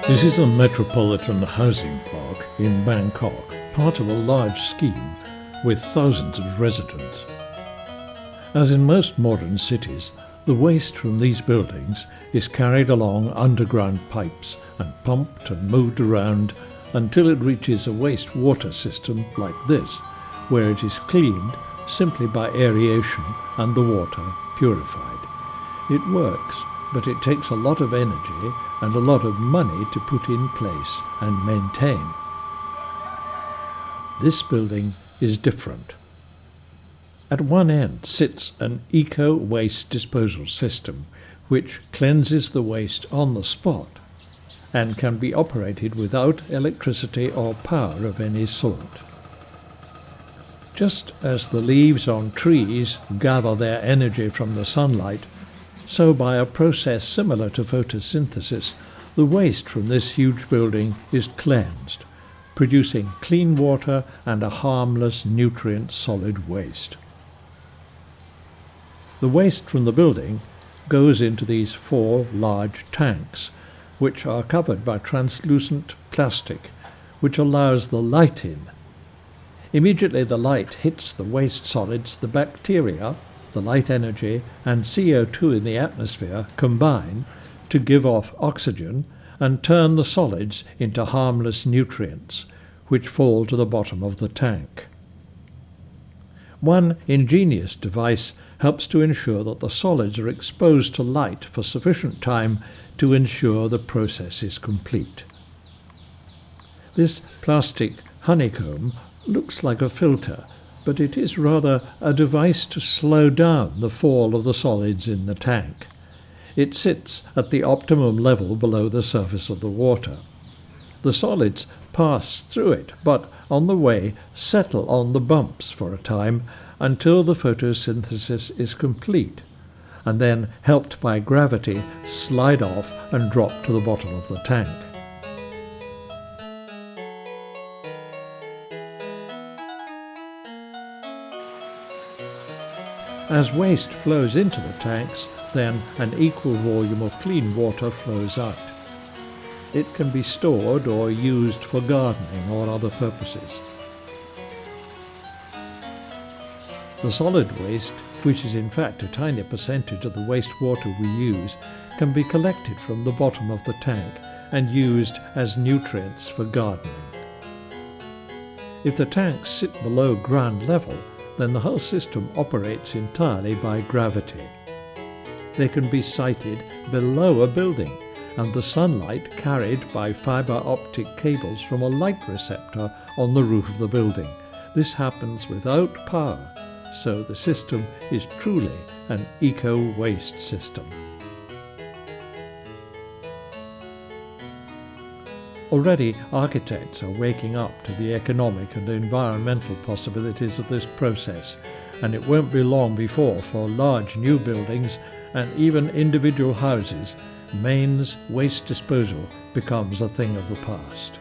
This is a metropolitan housing park in Bangkok, part of a large scheme with thousands of residents. As in most modern cities, the waste from these buildings is carried along underground pipes and pumped and moved around until it reaches a wastewater system like this, where it is cleaned simply by aeration and the water purified. It works, but it takes a lot of energy and a lot of money to put in place and maintain. This building is different. At one end sits an eco-waste disposal system which cleanses the waste on the spot and can be operated without electricity or power of any sort. Just as the leaves on trees gather their energy from the sunlight, so by a process similar to photosynthesis, the waste from this huge building is cleansed, producing clean water and a harmless nutrient solid waste. The waste from the building goes into these 4 large tanks, which are covered by translucent plastic, which allows the light in. Immediately the light hits the waste solids, the bacteria, the light energy, and CO2 in the atmosphere combine to give off oxygen and turn the solids into harmless nutrients, which fall to the bottom of the tank. One ingenious device helps to ensure that the solids are exposed to light for sufficient time to ensure the process is complete. This plastic honeycomb looks like a filter, but it is rather a device to slow down the fall of the solids in the tank. It sits at the optimum level below the surface of the water. The solids pass through it, but on the way settle on the bumps for a time until the photosynthesis is complete, and then, helped by gravity, slide off and drop to the bottom of the tank. As waste flows into the tanks, then an equal volume of clean water flows out. It can be stored or used for gardening or other purposes. The solid waste, which is in fact a tiny percentage of the wastewater we use, can be collected from the bottom of the tank and used as nutrients for gardening. If the tanks sit below ground level, then the whole system operates entirely by gravity. They can be sited below a building, and the sunlight carried by fibre optic cables from a light receptor on the roof of the building. This happens without power, so the system is truly an eco-waste system. Already architects are waking up to the economic and environmental possibilities of this process, and it won't be long before, for large new buildings and even individual houses, mains waste disposal becomes a thing of the past.